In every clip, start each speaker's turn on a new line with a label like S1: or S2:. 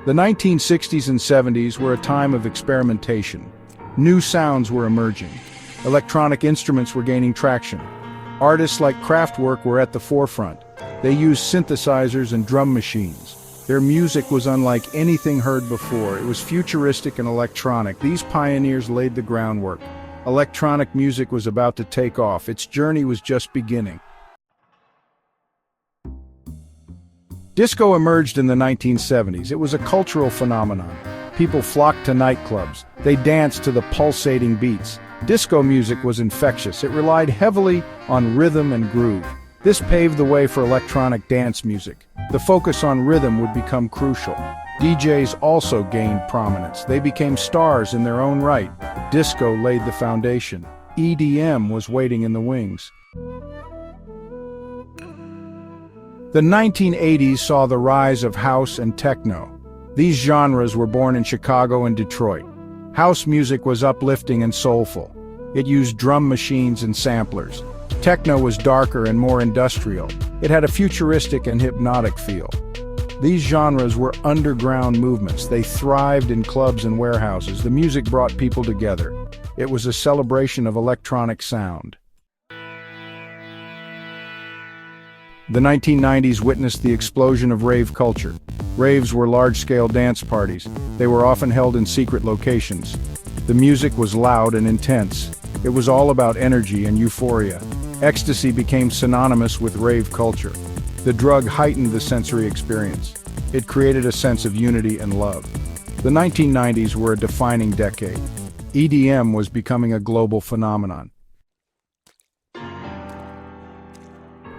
S1: The 1960s and 70s were a time of experimentation. New sounds were emerging. Electronic instruments were gaining traction. Artists like Kraftwerk were at the forefront. They used synthesizers and drum machines. Their music was unlike anything heard before. It was futuristic and electronic. These pioneers laid the groundwork. Electronic music was about to take off. Its journey was just beginning. Disco emerged in the 1970s. It was a cultural phenomenon. People flocked to nightclubs. They danced to the pulsating beats. Disco music was infectious. It relied heavily on rhythm and groove. This paved the way for electronic dance music. The focus on rhythm would become crucial. DJs also gained prominence. They became stars in their own right. Disco laid the foundation. EDM was waiting in the wings. The 1980s saw the rise of house and techno. These genres were born in Chicago and Detroit. House music was uplifting and soulful. It used drum machines and samplers. Techno was darker and more industrial. It had a futuristic and hypnotic feel. These genres were underground movements. They thrived in clubs and warehouses. The music brought people together. It was a celebration of electronic sound. The 1990s witnessed the explosion of rave culture. Raves were large-scale dance parties. They were often held in secret locations. The music was loud and intense. It was all about energy and euphoria. Ecstasy became synonymous with rave culture. The drug heightened the sensory experience. It created a sense of unity and love. The 1990s were a defining decade. EDM was becoming a global phenomenon.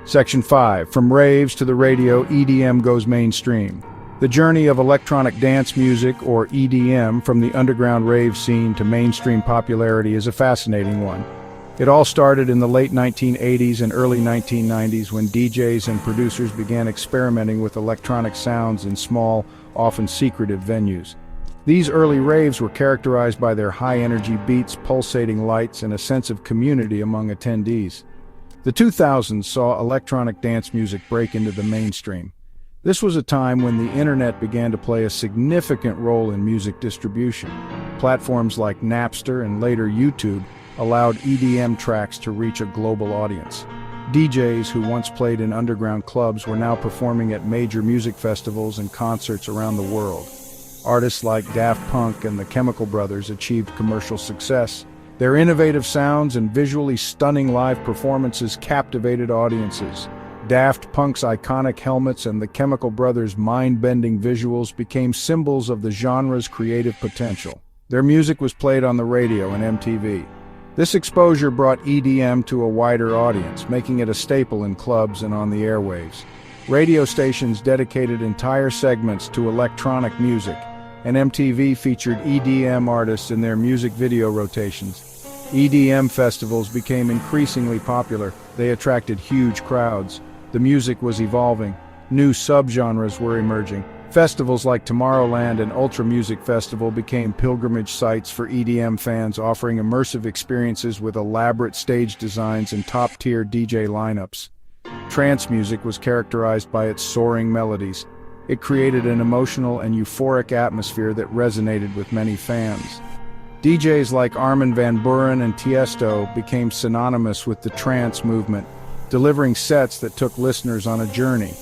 S1: Section 5. From raves to the radio, EDM goes mainstream. The journey of electronic dance music, or EDM, from the underground rave scene to mainstream popularity is a fascinating one. It all started in the late 1980s and early 1990s when DJs and producers began experimenting with electronic sounds in small, often secretive venues. These early raves were characterized by their high-energy beats, pulsating lights, and a sense of community among attendees. The 2000s saw electronic dance music break into the mainstream. This was a time when the internet began to play a significant role in music distribution. Platforms like Napster and later YouTube allowed EDM tracks to reach a global audience. DJs who once played in underground clubs were now performing at major music festivals and concerts around the world. Artists like Daft Punk and the Chemical Brothers achieved commercial success. Their innovative sounds and visually stunning live performances captivated audiences. Daft Punk's iconic helmets and the Chemical Brothers' mind-bending visuals became symbols of the genre's creative potential. Their music was played on the radio and MTV. This exposure brought EDM to a wider audience, making it a staple in clubs and on the airwaves. Radio stations dedicated entire segments to electronic music, and MTV featured EDM artists in their music video rotations. EDM festivals became increasingly popular. They attracted huge crowds. The music was evolving. New subgenres were emerging. Festivals like Tomorrowland and Ultra Music Festival became pilgrimage sites for EDM fans, offering immersive experiences with elaborate stage designs and top-tier DJ lineups. Trance music was characterized by its soaring melodies. It created an emotional and euphoric atmosphere that resonated with many fans. DJs like Armin van Buuren and Tiesto became synonymous with the trance movement, delivering sets that took listeners on a journey.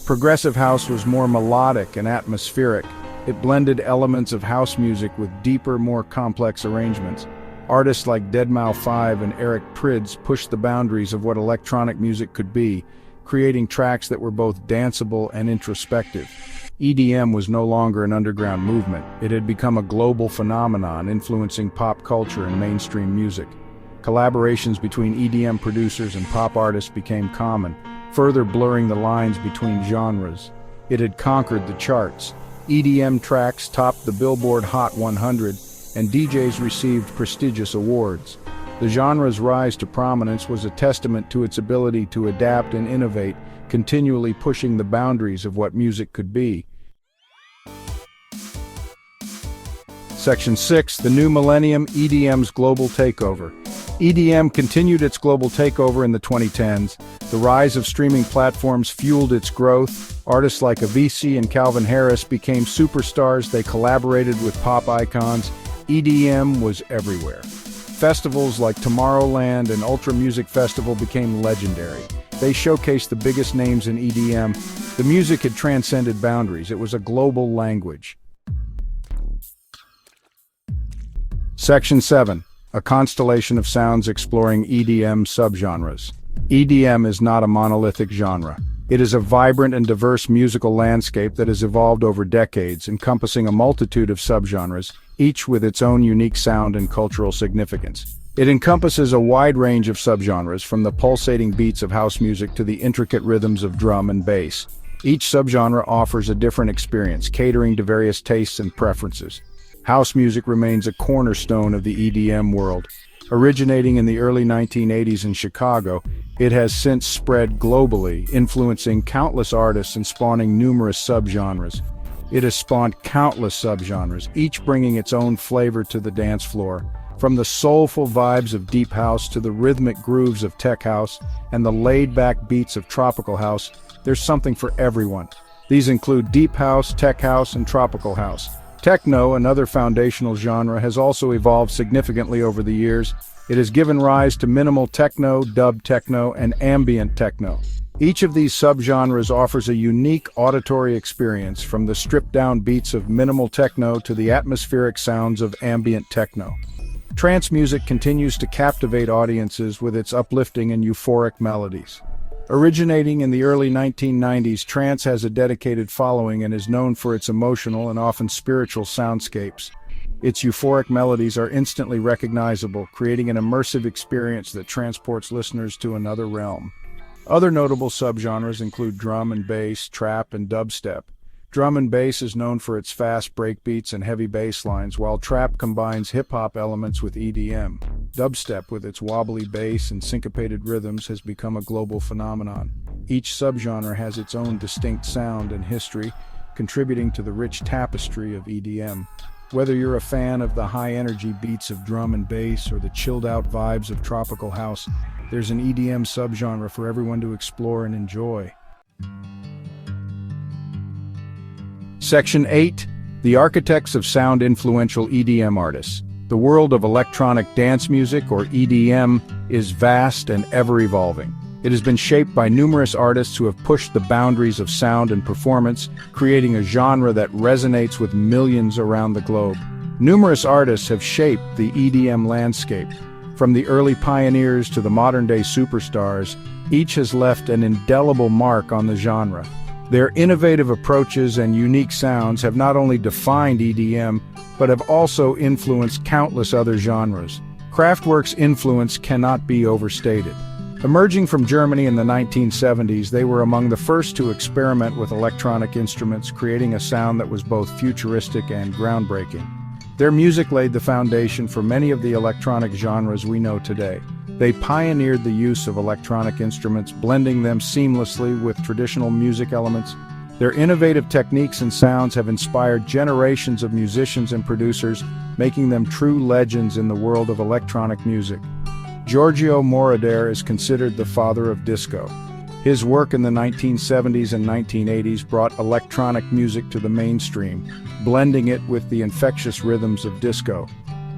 S1: Progressive house was more melodic and atmospheric. It blended elements of house music with deeper, more complex arrangements. Artists like deadmau5 and Eric Prydz pushed the boundaries of what electronic music could be, creating tracks that were both danceable and introspective. EDM was no longer an underground movement. It had become a global phenomenon, influencing pop culture and mainstream music. Collaborations between EDM producers and pop artists became common, further blurring the lines between genres. It had conquered the charts. EDM tracks topped the Billboard Hot 100, and DJs received prestigious awards. The genre's rise to prominence was a testament to its ability to adapt and innovate, continually pushing the boundaries of what music could be. Section 6. The New Millennium, EDM's Global Takeover. EDM continued its global takeover in the 2010s. The rise of streaming platforms fueled its growth. Artists like Avicii and Calvin Harris became superstars. They collaborated with pop icons. EDM was everywhere. Festivals like Tomorrowland and Ultra Music Festival became legendary. They showcased the biggest names in EDM. The music had transcended boundaries. It was a global language. Section 7. A constellation of sounds exploring EDM subgenres. EDM is not a monolithic genre. It is a vibrant and diverse musical landscape that has evolved over decades, encompassing a multitude of subgenres, each with its own unique sound and cultural significance. It encompasses a wide range of subgenres, from the pulsating beats of house music to the intricate rhythms of drum and bass. Each subgenre offers a different experience, catering to various tastes and preferences. House music remains a cornerstone of the EDM world. Originating in the early 1980s in Chicago, it has since spread globally, influencing countless artists and spawning numerous subgenres. It has spawned countless subgenres, each bringing its own flavor to the dance floor. From the soulful vibes of deep house to the rhythmic grooves of tech house and the laid-back beats of tropical house, there's something for everyone. These include deep house, tech house, and tropical house. Techno, another foundational genre, has also evolved significantly over the years. It has given rise to minimal techno, dub techno, and ambient techno. Each of these subgenres offers a unique auditory experience, from the stripped-down beats of minimal techno to the atmospheric sounds of ambient techno. Trance music continues to captivate audiences with its uplifting and euphoric melodies. Originating in the early 1990s, trance has a dedicated following and is known for its emotional and often spiritual soundscapes. Its euphoric melodies are instantly recognizable, creating an immersive experience that transports listeners to another realm. Other notable subgenres include drum and bass, trap, and dubstep. Drum and bass is known for its fast breakbeats and heavy bass lines, while trap combines hip-hop elements with EDM. Dubstep, with its wobbly bass and syncopated rhythms, has become a global phenomenon. Each subgenre has its own distinct sound and history, contributing to the rich tapestry of EDM. Whether you're a fan of the high-energy beats of drum and bass or the chilled-out vibes of tropical house, there's an EDM subgenre for everyone to explore and enjoy. Section 8. The Architects of Sound Influential EDM Artists. The world of electronic dance music, or EDM, is vast and ever-evolving. It has been shaped by numerous artists who have pushed the boundaries of sound and performance, creating a genre that resonates with millions around the globe. Numerous artists have shaped the EDM landscape. From the early pioneers to the modern-day superstars, each has left an indelible mark on the genre. Their innovative approaches and unique sounds have not only defined EDM, but have also influenced countless other genres. Kraftwerk's influence cannot be overstated. Emerging from Germany in the 1970s, they were among the first to experiment with electronic instruments, creating a sound that was both futuristic and groundbreaking. Their music laid the foundation for many of the electronic genres we know today. They pioneered the use of electronic instruments, blending them seamlessly with traditional music elements. Their innovative techniques and sounds have inspired generations of musicians and producers, making them true legends in the world of electronic music. Giorgio Moroder is considered the father of disco. His work in the 1970s and 1980s brought electronic music to the mainstream, blending it with the infectious rhythms of disco.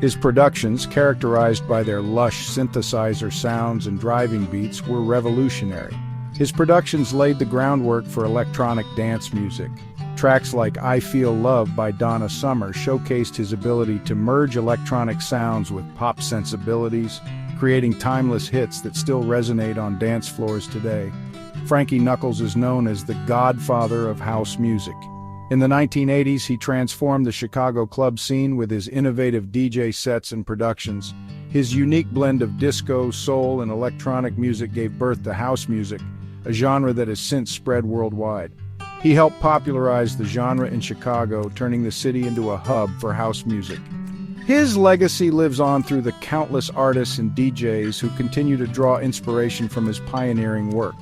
S1: His productions, characterized by their lush synthesizer sounds and driving beats, were revolutionary. His productions laid the groundwork for electronic dance music. Tracks like I Feel Love by Donna Summer showcased his ability to merge electronic sounds with pop sensibilities, creating timeless hits that still resonate on dance floors today. Frankie Knuckles is known as the godfather of house music. In the 1980s, he transformed the Chicago club scene with his innovative DJ sets and productions. His unique blend of disco, soul, and electronic music gave birth to house music, a genre that has since spread worldwide. He helped popularize the genre in Chicago, turning the city into a hub for house music. His legacy lives on through the countless artists and DJs who continue to draw inspiration from his pioneering work.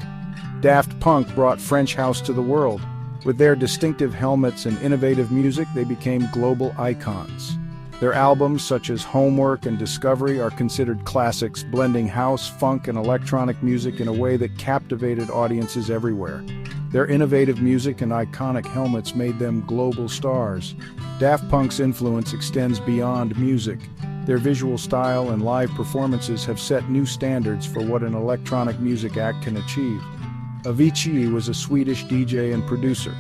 S1: Daft Punk brought French house to the world. With their distinctive helmets and innovative music, they became global icons. Their albums, such as Homework and Discovery, are considered classics, blending house, funk, and electronic music in a way that captivated audiences everywhere. Their innovative music and iconic helmets made them global stars. Daft Punk's influence extends beyond music. Their visual style and live performances have set new standards for what an electronic music act can achieve. Avicii was a Swedish DJ and producer.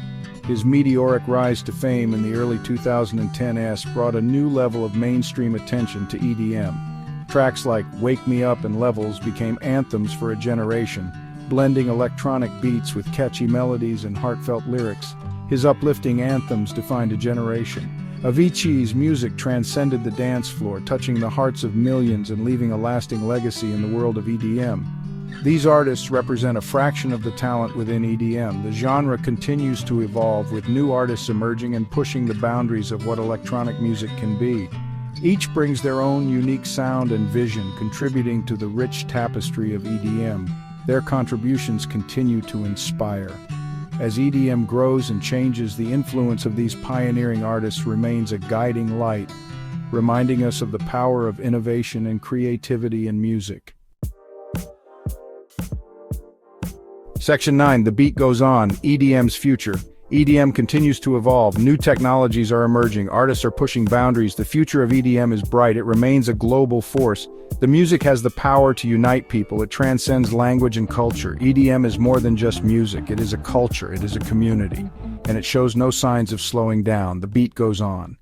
S1: His meteoric rise to fame in the early 2010s brought a new level of mainstream attention to EDM. Tracks like Wake Me Up and Levels became anthems for a generation, blending electronic beats with catchy melodies and heartfelt lyrics. His uplifting anthems defined a generation. Avicii's music transcended the dance floor, touching the hearts of millions and leaving a lasting legacy in the world of EDM. These artists represent a fraction of the talent within EDM. The genre continues to evolve, with new artists emerging and pushing the boundaries of what electronic music can be. Each brings their own unique sound and vision, contributing to the rich tapestry of EDM. Their contributions continue to inspire. As EDM grows and changes, the influence of these pioneering artists remains a guiding light, reminding us of the power of innovation and creativity in music. Section 9. The beat goes on. EDM's future. EDM continues to evolve. New technologies are emerging. Artists are pushing boundaries. The future of EDM is bright. It remains a global force. The music has the power to unite people. It transcends language and culture. EDM is more than just music. It is a culture. It is a community. And it shows no signs of slowing down. The beat goes on.